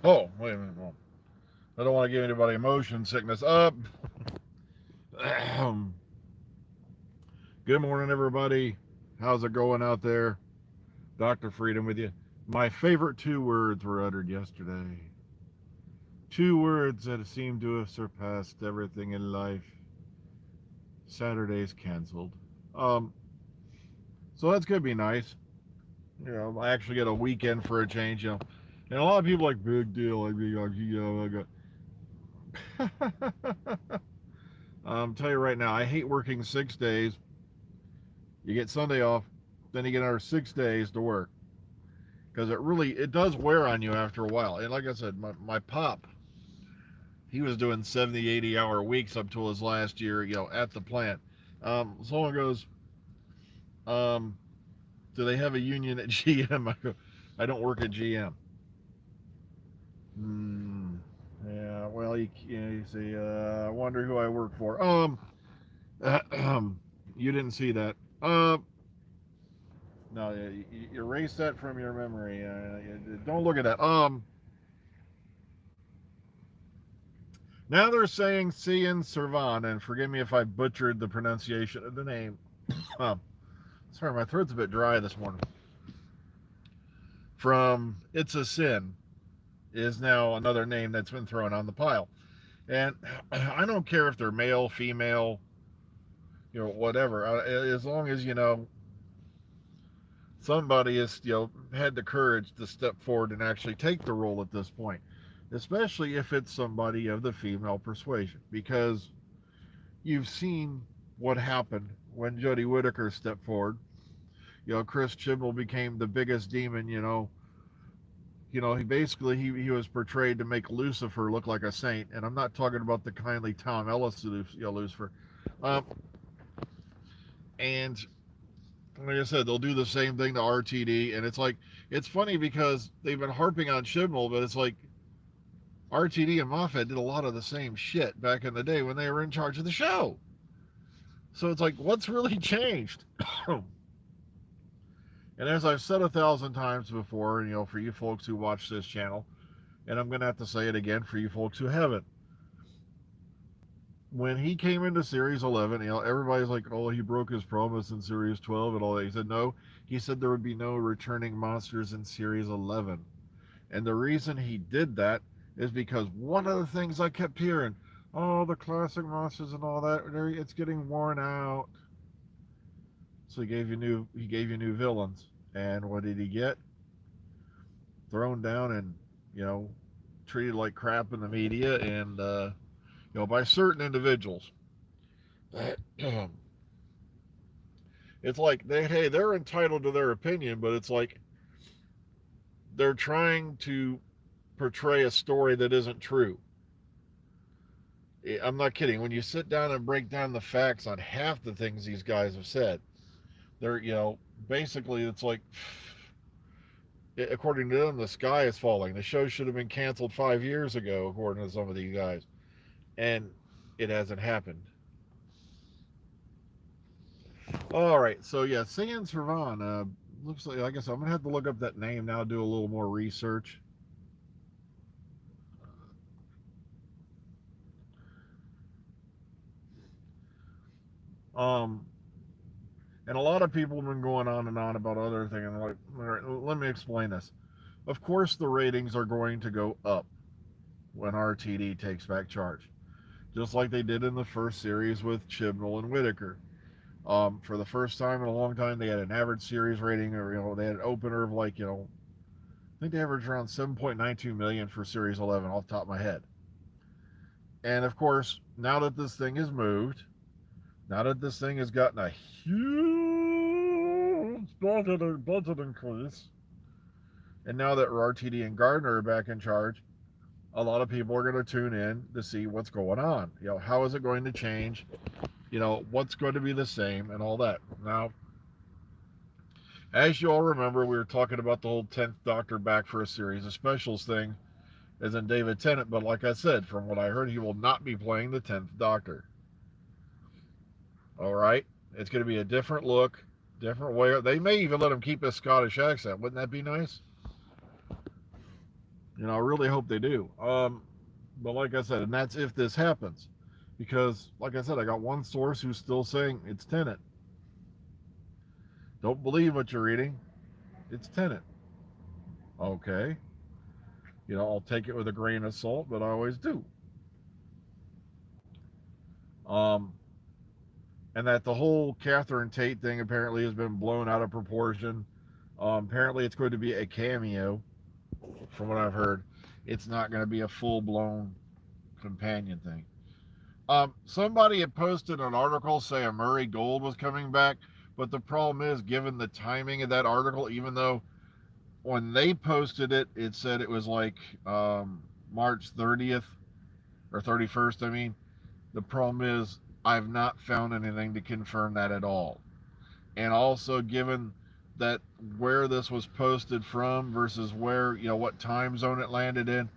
Oh, wait a minute. Well, I don't want to give anybody motion sickness. Good morning, everybody. How's it going out there? Dr. Freedom with you. My favorite two words were uttered yesterday. Two words that seem to have surpassed everything in life. Saturday's canceled. Um, so that's gonna be nice. I actually get a weekend for a change. And a lot of people like big deal. Like, tell you right now, I hate working 6 days. You get Sunday off, then you get another 6 days to work because it does wear on you after a while. And like I said, my pop, he was doing 70, 80 hour weeks up till his last year, at the plant. Someone goes, um, do they have a union at GM? I go, I don't work at GM. Hmm. Yeah, well, you see, I wonder who I work for. You didn't see that. No, you erase that from your memory. Don't look at that. Now they're saying Cian Servan, and forgive me if I butchered the pronunciation of the name. Um, Sorry, my throat's a bit dry this morning. From It's a Sin is now another name that's been thrown on the pile. And I don't care if they're male, female, whatever. As long as, somebody has, had the courage to step forward and actually take the role at this point, especially if it's somebody of the female persuasion, because you've seen what happened when Jodie Whittaker stepped forward. Chris Chibnall became the biggest demon. He was portrayed to make Lucifer look like a saint, and I'm not talking about the kindly Tom Ellis Lucifer. Um, and like I said, they'll do the same thing to RTD, and it's funny because they've been harping on Chibnall, but it's like RTD and Moffat did a lot of the same shit back in the day when they were in charge of the show. So it's like, what's really changed? And as I've said 1,000 times before, for you folks who watch this channel, and I'm going to have to say it again for you folks who haven't. When he came into Series 11, everybody's like, oh, he broke his promise in Series 12 and all that. He said, no. He said there would be no returning monsters in Series 11. And the reason he did that is because one of the things I kept hearing, oh, the classic monsters and all that, it's getting worn out. So he gave you new villains. And what did he get? Thrown down and, treated like crap in the media and, by certain individuals. It's like they're entitled to their opinion, but it's like they're trying to portray a story that isn't true. I'm not kidding. When you sit down and break down the facts on half the things these guys have said, they're, basically it's like, according to them, the sky is falling. The show should have been canceled 5 years ago, according to some of these guys. And it hasn't happened. All right, so yeah, Cian Servan. Looks like, I guess I'm gonna have to look up that name now, do a little more research. Um, and a lot of people have been going on and on about other things. And like, all right, let me explain this. Of course, the ratings are going to go up when RTD takes back charge, just like they did in the first series with Chibnall and Whittaker. For the first time in a long time, they had an average series rating, or they had an opener of like, I think they averaged around 7.92 million for Series 11 off the top of my head. And of course, now that this thing has moved, now that this thing has gotten a huge budget increase, and now that RTD and Gardner are back in charge, a lot of people are going to tune in to see what's going on. How is it going to change? What's going to be the same and all that. Now, as you all remember, we were talking about the whole 10th Doctor back for a series of specials thing, as in David Tennant, but like I said, from what I heard, he will not be playing the 10th Doctor. All right? It's going to be a different look, different way. They may even let him keep his Scottish accent. Wouldn't that be nice? I really hope they do. But like I said, and that's if this happens, because like I said, I got one source who's still saying it's Tenet. Don't believe what you're reading. It's Tenet. Okay, I'll take it with a grain of salt, but I always do. Um, and that the whole Catherine Tate thing apparently has been blown out of proportion. Apparently, it's going to be a cameo, from what I've heard. It's not going to be a full blown companion thing. Somebody had posted an article saying Murray Gold was coming back, but the problem is, given the timing of that article, even though when they posted it, it said it was like March 30th or 31st. I mean, the problem is, I've not found anything to confirm that at all. And also, given that where this was posted from versus where, what time zone it landed in,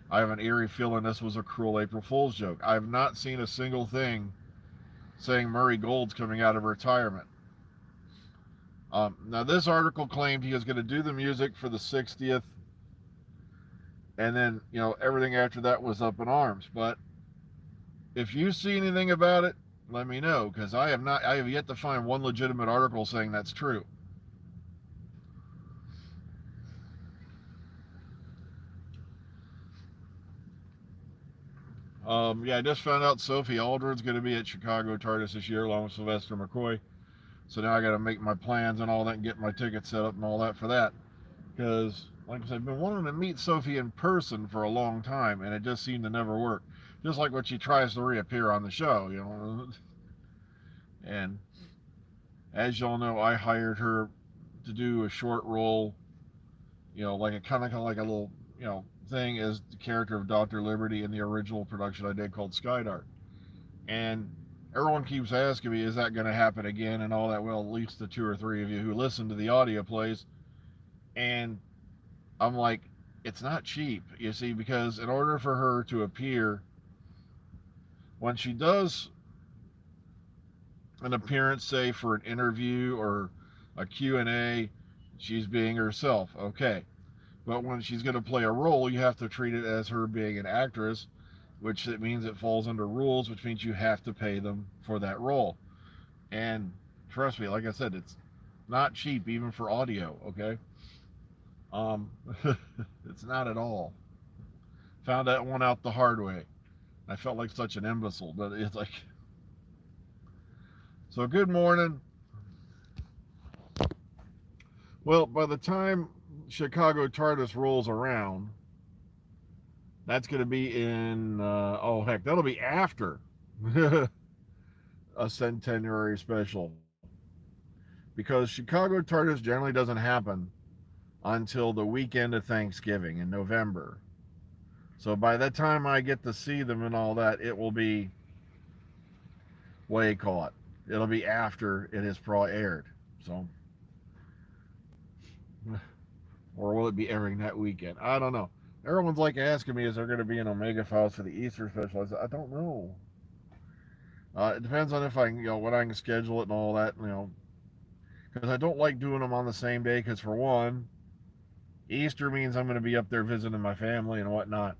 I have an eerie feeling this was a cruel April Fool's joke. I have not seen a single thing saying Murray Gold's coming out of retirement. Now, this article claimed he was going to do the music for the 60th, and then, everything after that was up in arms. But if you see anything about it, let me know, because I have yet to find one legitimate article saying that's true. Yeah, I just found out Sophie Aldred's going to be at Chicago TARDIS this year along with Sylvester McCoy. So now I got to make my plans and all that and get my ticket set up and all that for that. Because, like I said, I've been wanting to meet Sophie in person for a long time, and it just seemed to never work. Just like when she tries to reappear on the show. And as y'all know, I hired her to do a short role, like a kind of like a little, thing as the character of Dr. Liberty in the original production I did called Skydark. And everyone keeps asking me, is that going to happen again and all that? Well, at least the two or three of you who listen to the audio plays. And I'm like, it's not cheap, you see, because in order for her to appear, when she does an appearance, say for an interview or a Q&A, she's being herself, okay. But when she's going to play a role, you have to treat it as her being an actress, which it means it falls under rules, which means you have to pay them for that role. And trust me, like I said, it's not cheap even for audio, okay? Um, it's not at all. Found that one out the hard way. I felt like such an imbecile, but it's like. So, good morning. Well, by the time Chicago TARDIS rolls around, that's going to be in, oh heck, that'll be after a centenary special. Because Chicago TARDIS generally doesn't happen until the weekend of Thanksgiving in November. So by the time I get to see them and all that, it will be way caught. It'll be after it is probably aired. So, or will it be airing that weekend? I don't know. Everyone's like asking me, is there going to be an Omega Files for the Easter special? I said, I don't know. It depends on if I can, when I can schedule it and all that, because I don't like doing them on the same day. Because for one, Easter means I'm going to be up there visiting my family and whatnot.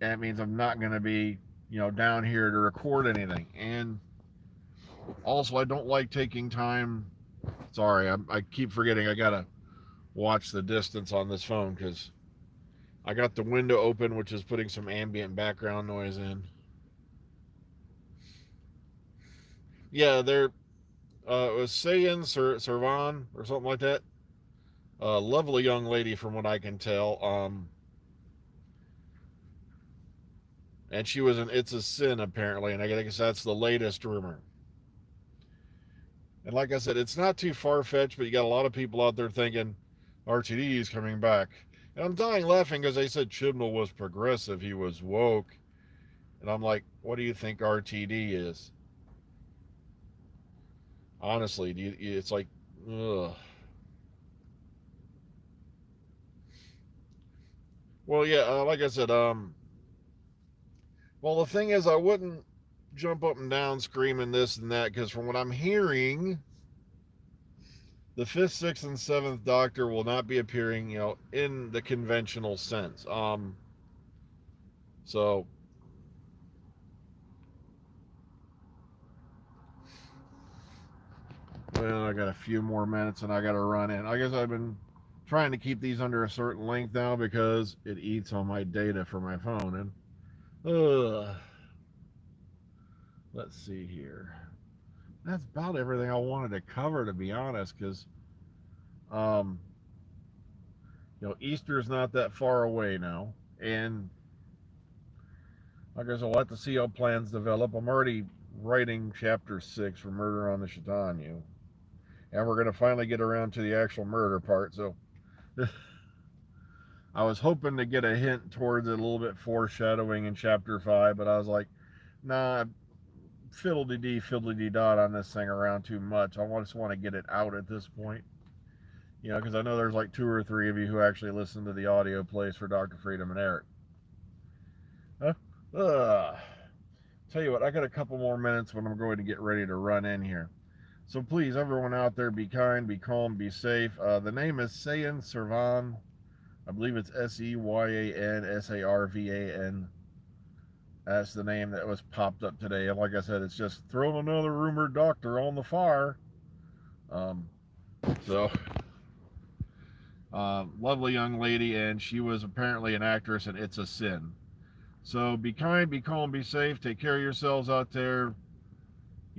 And it means I'm not going to be, down here to record anything. And also, I don't like taking time. Sorry, I keep forgetting I got to watch the distance on this phone because I got the window open, which is putting some ambient background noise in. Yeah, it was Sayan Servan or something like that. A lovely young lady from what I can tell. And she was in It's a Sin, apparently, and I guess that's the latest rumor. And like I said, it's not too far fetched, but you got a lot of people out there thinking RTD is coming back. And I'm dying laughing because they said Chibnall was progressive, he was woke. And I'm like, what do you think RTD is? Honestly, it's like, ugh. Well, yeah, like I said, well, the thing is, I wouldn't jump up and down screaming this and that because from what I'm hearing, the fifth, sixth, and seventh Doctor will not be appearing, in the conventional sense. So well, I got a few more minutes and I got to run in. I guess I've been trying to keep these under a certain length now because it eats on my data for my phone. And let's see here. That's about everything I wanted to cover, to be honest, because um, Easter's not that far away now, and I guess I'll have to see how plans develop. I'm already writing chapter 6 for Murder on the Chautauqua, and we're going to finally get around to the actual murder part. So I was hoping to get a hint towards it, a little bit foreshadowing in chapter 5, but I was like, nah, fiddle-dee-dee, fiddle-dee-dot on this thing around too much. I just want to get it out at this point. Because I know there's like 2 or 3 of you who actually listen to the audio plays for Dr. Freedom and Eric. Tell you what, I got a couple more minutes when I'm going to get ready to run in here. So please, everyone out there, be kind, be calm, be safe. The name is Sayan Sarvan. I believe it's SEYANSARVAN. That's the name that was popped up today. And like I said, it's just throwing another rumored doctor on the fire. Lovely young lady, and she was apparently an actress, and it's a sin. So be kind, be calm, be safe. Take care of yourselves out there.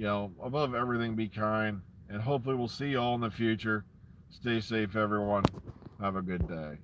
Above everything, be kind. And hopefully we'll see you all in the future. Stay safe, everyone. Have a good day.